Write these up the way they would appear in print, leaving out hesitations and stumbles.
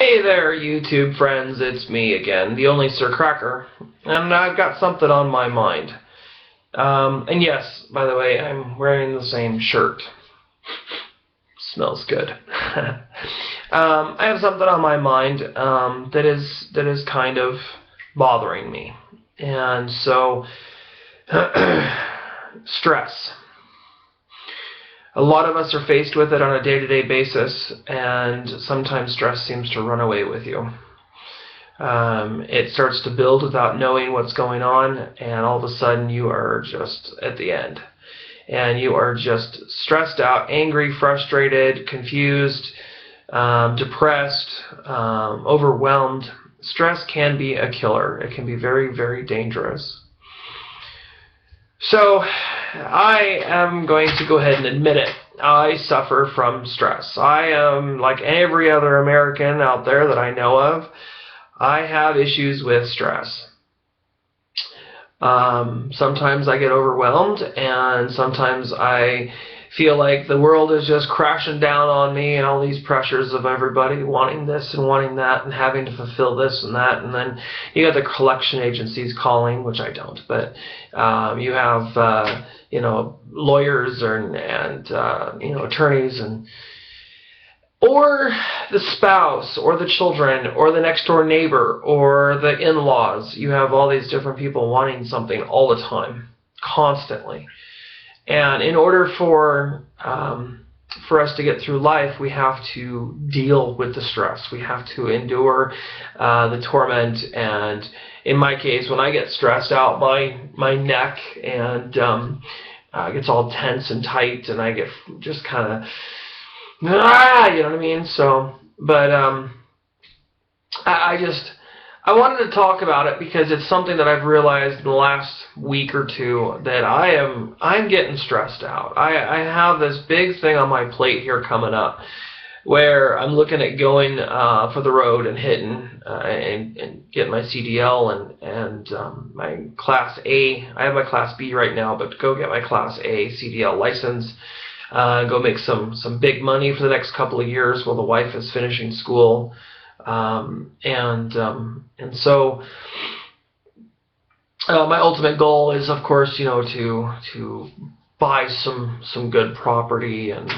Hey there, YouTube friends, it's me again, the only Sir Cracker, and I've got something on my mind. And yes, by the way, I'm wearing the same shirt. Smells good. I have something on my mind that is kind of bothering me, and so stress. A lot of us are faced with it on a day-to-day basis, and sometimes stress seems to run away with you. It starts to build without knowing what's going on, and all of a sudden you are just at the end. And you are just stressed out, angry, frustrated, confused, depressed, overwhelmed. Stress can be a killer. It can be very, very dangerous. So, I am going to go ahead and admit it. I suffer from stress. I am, like every other American out there that I know of, I have issues with stress. Sometimes I get overwhelmed, and sometimes I feel like the world is just crashing down on me, and all these pressures of everybody wanting this and wanting that and having to fulfill this and that, and then you got the collection agencies calling, which I don't, but you have lawyers and attorneys, and or the spouse, or the children, or the next door neighbor, or the in-laws. You have all these different people wanting something all the time, constantly. And in order for us to get through life, we have to deal with the stress. We have to endure the torment. And in my case, when I get stressed out, my neck and gets all tense and tight, and I get just kind of, you know what I mean? So, but I wanted to talk about it because it's something that I've realized in the last week or two that I'm getting stressed out. I have this big thing on my plate here coming up where I'm looking at going for the road and hitting and getting my CDL and my Class A. I have my Class B right now, but go get my Class A CDL license. Go make some big money for the next couple of years while the wife is finishing school. And so my ultimate goal is, of course, to buy some good property and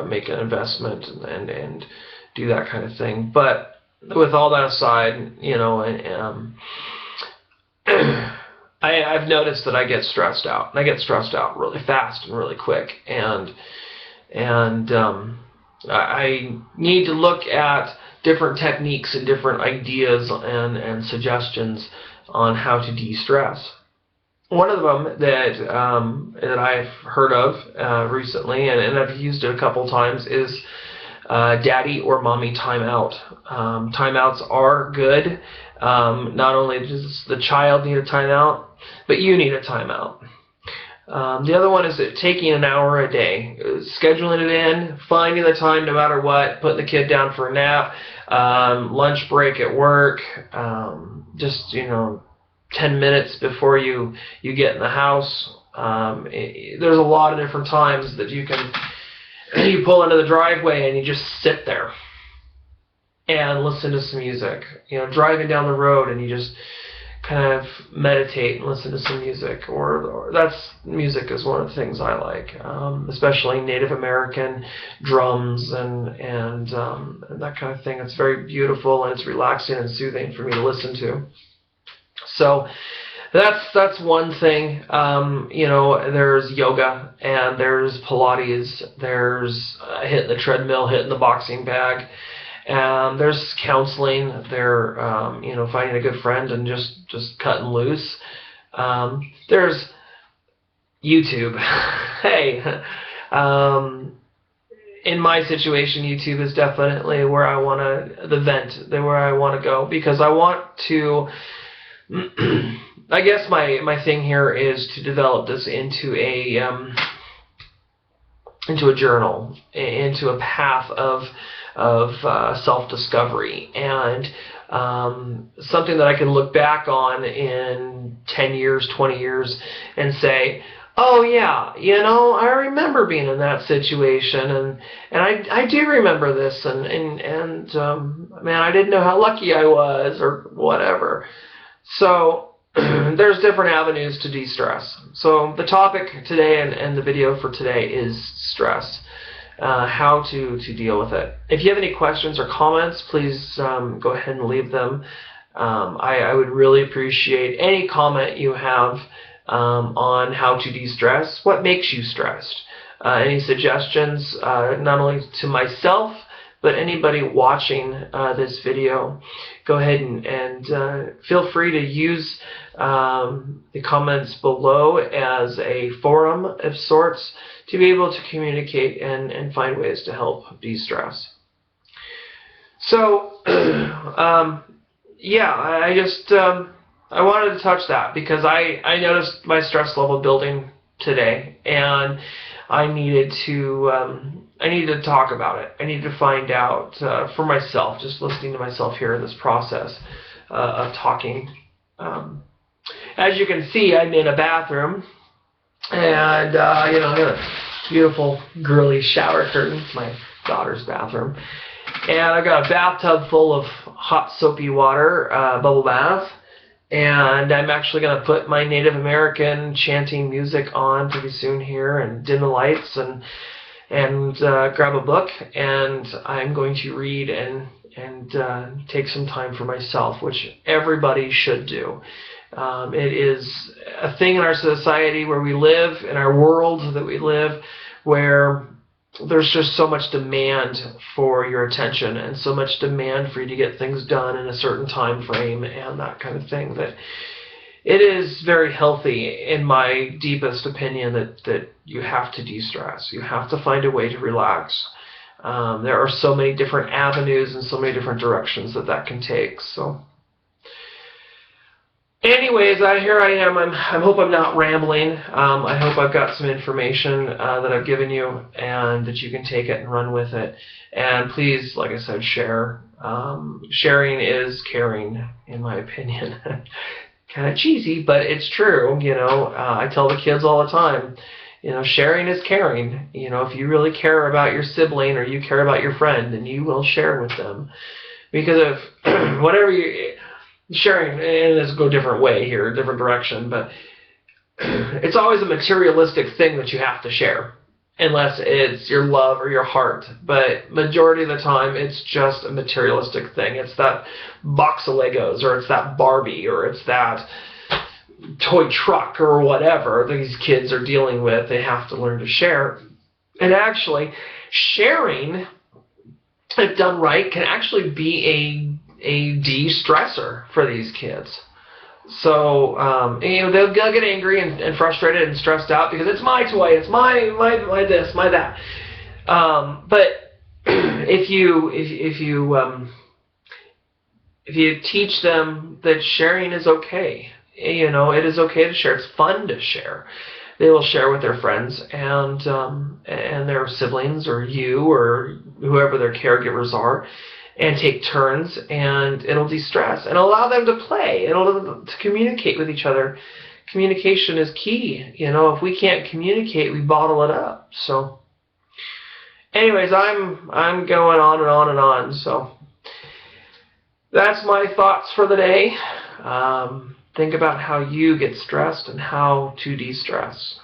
make an investment and do that kind of thing. But with all that aside, I've noticed that I get stressed out, and I get stressed out really fast and really quick, and I need to look at different techniques and different ideas and suggestions on how to de-stress. One of them that I've heard of recently, and I've used it a couple times, is daddy or mommy timeout. Timeouts are good. Not only does the child need a timeout, but you need a timeout. The other one is taking an hour a day, scheduling it in, finding the time no matter what, putting the kid down for a nap, lunch break at work, just 10 minutes before you get in the house. There's a lot of different times that you pull into the driveway and you just sit there and listen to some music. Driving down the road and you just kind of meditate and listen to some music, or music is one of the things I like, especially Native American drums and that kind of thing. It's very beautiful, and it's relaxing and soothing for me to listen to. So that's one thing. There's yoga, and there's Pilates, there's hitting the treadmill, hitting the boxing bag. There's counseling. There, finding a good friend and just cutting loose. There's YouTube. Hey, in my situation, YouTube is definitely where I want to go, because I want to. I guess my thing here is to develop this into a journal, into a path of self-discovery, and something that I can look back on in 10 years, 20 years, and say, oh yeah, I remember being in that situation, and I do remember this, and man, I didn't know how lucky I was or whatever. So there's different avenues to de-stress. So the topic today and the video for today is stress. How to deal with it. If you have any questions or comments, please go ahead and leave them. I would really appreciate any comment you have on how to de-stress. What makes you stressed? Any suggestions, not only to myself, but anybody watching this video, go ahead and feel free to use the comments below as a forum of sorts to be able to communicate and find ways to help de-stress. So, yeah, I wanted to touch that because I noticed my stress level building today, and I needed to talk about it. I needed to find out for myself, just listening to myself here in this process of talking. As you can see, I'm in a bathroom, and I got a beautiful girly shower curtain, my daughter's bathroom, and I've got a bathtub full of hot soapy water, bubble bath. And I'm actually going to put my Native American chanting music on pretty soon here and dim the lights and grab a book, and I'm going to read and take some time for myself, which everybody should do. It is a thing in our society where we live, in our world that we live, where there's just so much demand for your attention and so much demand for you to get things done in a certain time frame and that kind of thing, that it is very healthy, in my deepest opinion, that you have to de-stress. You have to find a way to relax. There are so many different avenues and so many different directions that can take. So anyways, here I am. I hope I'm not rambling. I hope I've got some information that I've given you and that you can take it and run with it. And please, like I said, share. Sharing is caring, in my opinion. Kind of cheesy, but it's true. I tell the kids all the time, sharing is caring. If you really care about your sibling or you care about your friend, then you will share with them. Because if whatever you sharing, and let's go a different way here, a different direction, but it's always a materialistic thing that you have to share, unless it's your love or your heart. But majority of the time, it's just a materialistic thing. It's that box of Legos, or it's that Barbie, or it's that toy truck, or whatever these kids are dealing with. They have to learn to share. And actually, sharing, if done right, can actually be a de-stressor for these kids. So they'll get angry and frustrated and stressed out because it's my toy, it's my this, my that. But if you teach them that sharing is okay, it is okay to share. It's fun to share. They will share with their friends and their siblings, or you, or whoever their caregivers are, and take turns, and it'll de-stress and allow them to play. It'll to communicate with each other. Communication is key. If we can't communicate, we bottle it up. So, anyways, I'm going on and on and on. So that's my thoughts for the day. Think about how you get stressed and how to de-stress.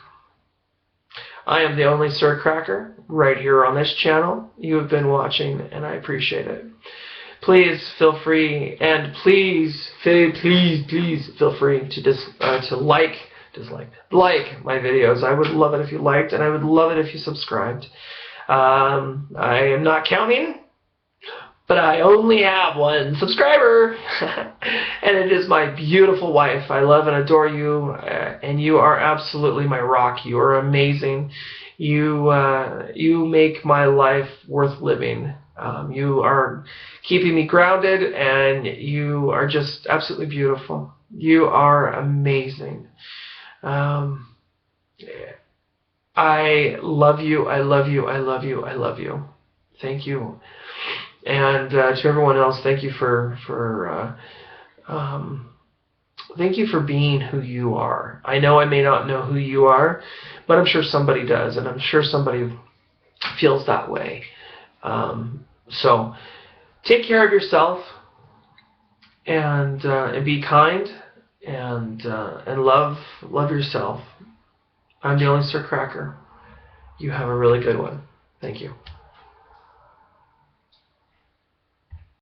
I am the only Sir Cracker right here on this channel. You have been watching, and I appreciate it. Please feel free, and please feel free to like my videos. I would love it if you liked, and I would love it if you subscribed. I am not counting, but I only have one subscriber, and it is my beautiful wife. I love and adore you, and you are absolutely my rock. You are amazing. You make my life worth living. You are keeping me grounded, and you are just absolutely beautiful. You are amazing. I love you. I love you. I love you. I love you. Thank you. And to everyone else, thank you for Thank you for being who you are. I know I may not know who you are, but I'm sure somebody does, and I'm sure somebody feels that way. So take care of yourself, and be kind, and love yourself. I'm the only Sir Cracker. You have a really good one. Thank you.